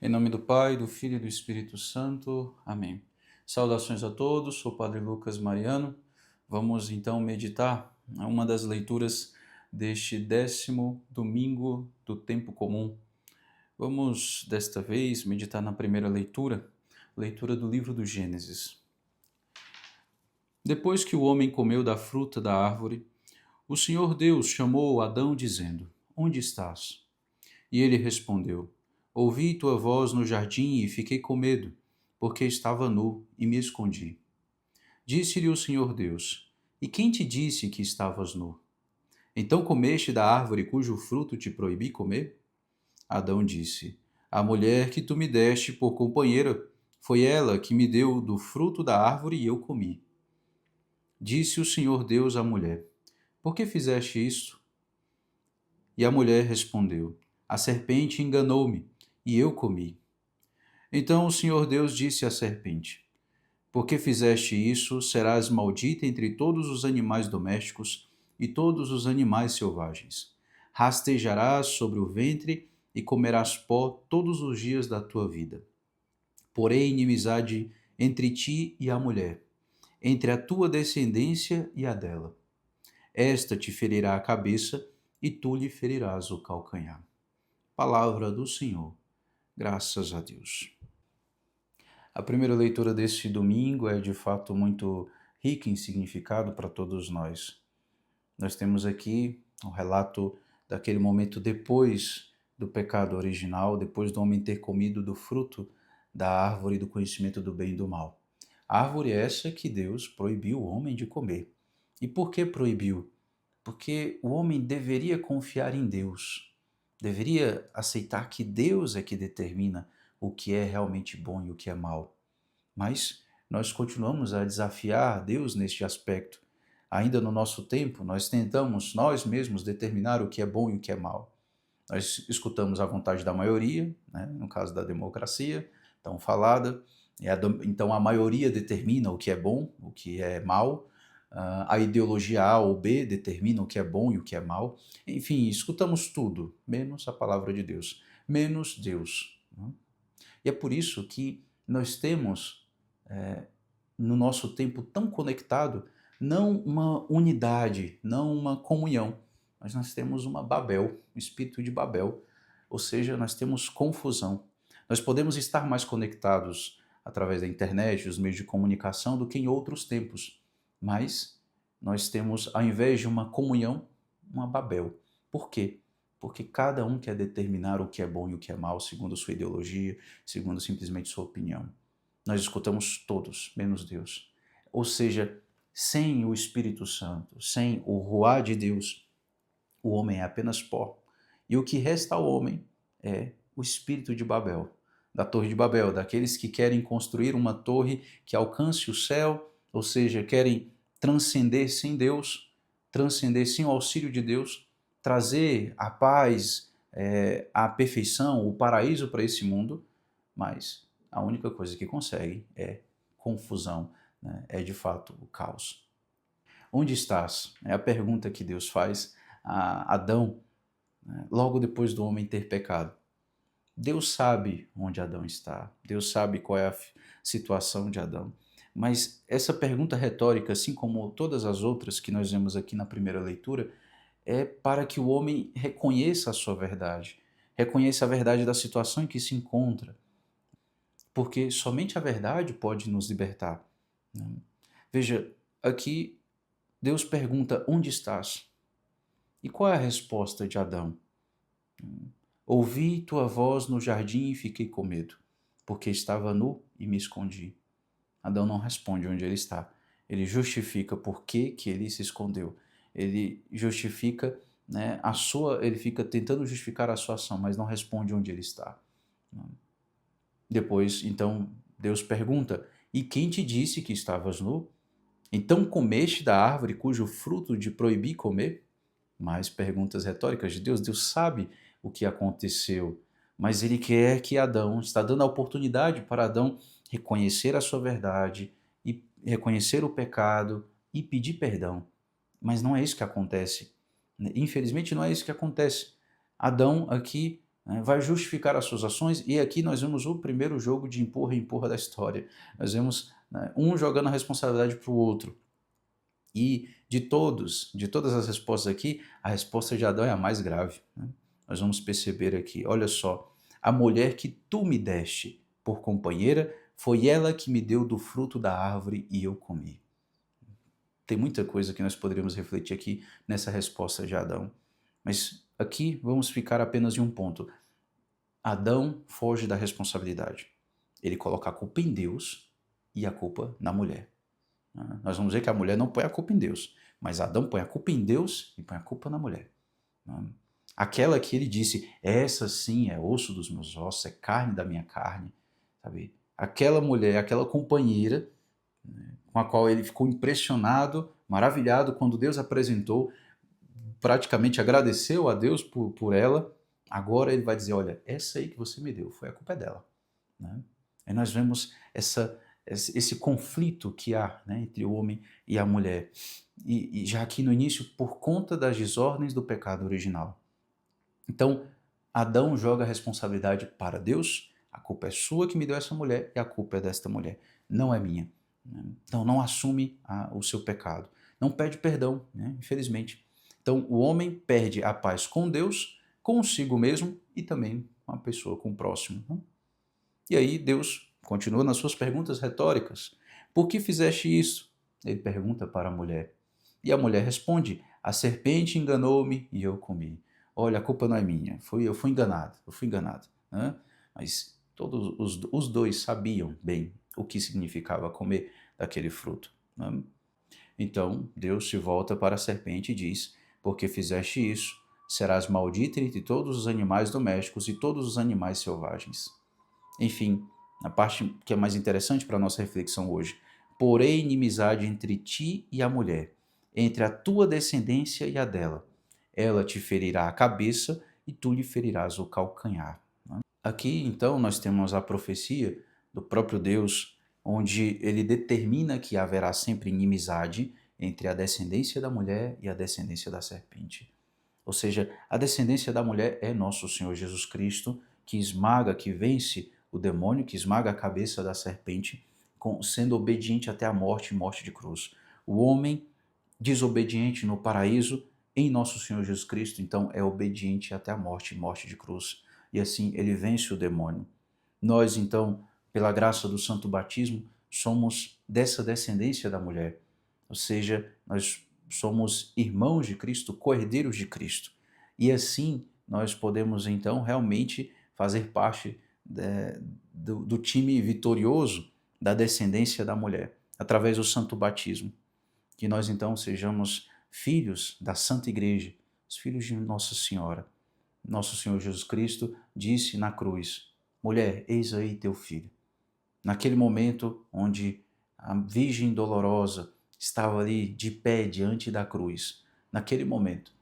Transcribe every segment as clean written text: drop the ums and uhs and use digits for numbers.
Em nome do Pai, do Filho e do Espírito Santo. Amém. Saudações a todos, sou o Padre Lucas Mariano. Vamos então meditar uma das leituras deste 10º domingo do tempo comum. Vamos, desta vez, meditar na primeira leitura do livro do Gênesis. Depois que o homem comeu da fruta da árvore, o Senhor Deus chamou Adão dizendo: Onde estás? E ele respondeu: Ouvi tua voz no jardim e fiquei com medo, porque estava nu e me escondi. Disse-lhe o Senhor Deus: E quem te disse que estavas nu? Então comeste da árvore cujo fruto te proibi comer? Adão disse: A mulher que tu me deste por companheira, foi ela que me deu do fruto da árvore e eu comi. Disse o Senhor Deus à mulher: Por que fizeste isto? E a mulher respondeu: A serpente enganou-me, e eu comi. Então o Senhor Deus disse à serpente: Porque fizeste isso, serás maldita entre todos os animais domésticos e todos os animais selvagens. Rastejarás sobre o ventre e comerás pó todos os dias da tua vida. Porém, inimizade entre ti e a mulher, entre a tua descendência e a dela. Esta te ferirá a cabeça e tu lhe ferirás o calcanhar. Palavra do Senhor. Graças a Deus. A primeira leitura deste domingo é de fato muito rica em significado para todos nós. Nós temos aqui um relato daquele momento depois do pecado original, depois do homem ter comido do fruto da árvore do conhecimento do bem e do mal. A árvore essa que Deus proibiu o homem de comer. E por que proibiu? Porque o homem deveria confiar em Deus, deveria aceitar que Deus é que determina o que é realmente bom e o que é mal. Mas nós continuamos a desafiar Deus neste aspecto. Ainda no nosso tempo, nós tentamos nós mesmos determinar o que é bom e o que é mal. Nós escutamos a vontade da maioria, né? No caso da democracia, tão falada, então a maioria determina o que é bom, o que é mal, a ideologia A ou B determina o que é bom e o que é mal. Enfim, escutamos tudo, menos a palavra de Deus, menos Deus. Né? E é por isso que nós temos, no nosso tempo tão conectado, não uma unidade, não uma comunhão, mas nós temos uma Babel, um espírito de Babel, ou seja, nós temos confusão. Nós podemos estar mais conectados através da internet, dos meios de comunicação, do que em outros tempos, mas nós temos, ao invés de uma comunhão, uma Babel. Por quê? Porque cada um quer determinar o que é bom e o que é mal, segundo sua ideologia, segundo simplesmente sua opinião. Nós escutamos todos, menos Deus. Ou seja, sem o Espírito Santo, sem o Ruá de Deus, o homem é apenas pó. E o que resta ao homem é o espírito de Babel, da Torre de Babel, daqueles que querem construir uma torre que alcance o céu, ou seja, querem transcender sem Deus, transcender sem o auxílio de Deus, trazer a paz, a perfeição, o paraíso para esse mundo, mas a única coisa que conseguem é confusão, né? É de fato o caos. Onde estás? É a pergunta que Deus faz a Adão, né, logo depois do homem ter pecado. Deus sabe onde Adão está, Deus sabe qual é a situação de Adão. Mas essa pergunta retórica, assim como todas as outras que nós vemos aqui na primeira leitura, é para que o homem reconheça a sua verdade, reconheça a verdade da situação em que se encontra, porque somente a verdade pode nos libertar. Né? Veja, aqui Deus pergunta: onde estás? E qual é a resposta de Adão? Ouvi tua voz no jardim e fiquei com medo, porque estava nu e me escondi. Adão não responde onde ele está. Ele justifica por que ele se escondeu. Ele justifica, né, ele fica tentando justificar a sua ação, mas não responde onde ele está. Depois, então, Deus pergunta: E quem te disse que estavas nu? Então comeste da árvore cujo fruto te proibi comer? Mais perguntas retóricas de Deus. Deus sabe o que aconteceu, mas ele quer que Adão, está dando a oportunidade para Adão reconhecer a sua verdade e reconhecer o pecado e pedir perdão. Mas não é isso que acontece. Infelizmente não é isso que acontece. Adão aqui né? Vai justificar as suas ações, e aqui nós vemos o primeiro jogo de empurra e empurra da história. Nós vemos, né, um jogando a responsabilidade para o outro. E de todas as respostas aqui, a resposta de Adão é a mais grave, né? Nós vamos perceber aqui, olha só, a mulher que tu me deste por companheira, foi ela que me deu do fruto da árvore e eu comi. Tem muita coisa que nós poderíamos refletir aqui nessa resposta de Adão, mas aqui vamos ficar apenas em um ponto. Adão foge da responsabilidade. Ele coloca a culpa em Deus e a culpa na mulher. Nós vamos ver que a mulher não põe a culpa em Deus, mas Adão põe a culpa em Deus e põe a culpa na mulher. Aquela que ele disse, essa sim é osso dos meus ossos, é carne da minha carne, sabe? Aquela mulher, aquela companheira, né, com a qual ele ficou impressionado, maravilhado, quando Deus apresentou, praticamente agradeceu a Deus por ela, agora ele vai dizer, olha, essa aí que você me deu, foi a culpa dela. Né? Aí nós vemos esse conflito que há, né, entre o homem e a mulher. E já aqui no início, por conta das desordens do pecado original. Então, Adão joga a responsabilidade para Deus, a culpa é sua que me deu essa mulher e a culpa é desta mulher, não é minha. Então, não assume o seu pecado, não pede perdão, né, infelizmente. Então, o homem perde a paz com Deus, consigo mesmo e também com a pessoa, com o próximo. Né? E aí Deus continua nas suas perguntas retóricas. Por que fizeste isso? Ele pergunta para a mulher. E a mulher responde, a serpente enganou-me e eu comi. Olha, a culpa não é minha, eu fui enganado. Né? Mas todos os dois sabiam bem o que significava comer daquele fruto. Né? Então Deus se volta para a serpente e diz, porque fizeste isso, serás maldita entre todos os animais domésticos e todos os animais selvagens. Enfim, a parte que é mais interessante para a nossa reflexão hoje. Porém, inimizade entre ti e a mulher, entre a tua descendência e a dela. Ela te ferirá a cabeça e tu lhe ferirás o calcanhar. Aqui, então, nós temos a profecia do próprio Deus, onde ele determina que haverá sempre inimizade entre a descendência da mulher e a descendência da serpente. Ou seja, a descendência da mulher é nosso Senhor Jesus Cristo, que esmaga, que vence o demônio, que esmaga a cabeça da serpente, sendo obediente até a morte e morte de cruz. O homem desobediente no paraíso, em nosso Senhor Jesus Cristo, então é obediente até a morte e morte de cruz. E assim ele vence o demônio. Nós, então, pela graça do santo batismo, somos dessa descendência da mulher. Ou seja, nós somos irmãos de Cristo, co-herdeiros de Cristo. E assim nós podemos então realmente fazer parte do time vitorioso da descendência da mulher, através do santo batismo. Que nós então sejamos filhos da Santa Igreja, os filhos de Nossa Senhora. Nosso Senhor Jesus Cristo disse na cruz, mulher, eis aí teu filho. Naquele momento onde a Virgem dolorosa estava ali de pé diante da cruz, naquele momento,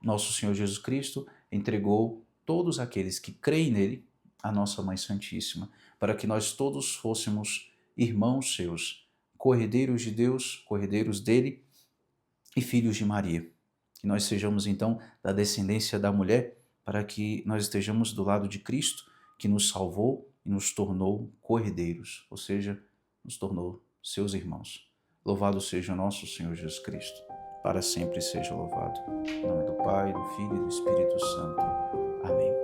nosso Senhor Jesus Cristo entregou todos aqueles que creem nele à nossa Mãe Santíssima, para que nós todos fôssemos irmãos seus, co-herdeiros de Deus, co-herdeiros dele e filhos de Maria. Que nós sejamos então da descendência da mulher, para que nós estejamos do lado de Cristo, que nos salvou e nos tornou co-herdeiros, ou seja, nos tornou seus irmãos. Louvado seja o nosso Senhor Jesus Cristo, para sempre seja louvado. Em nome do Pai, do Filho e do Espírito Santo. Amém.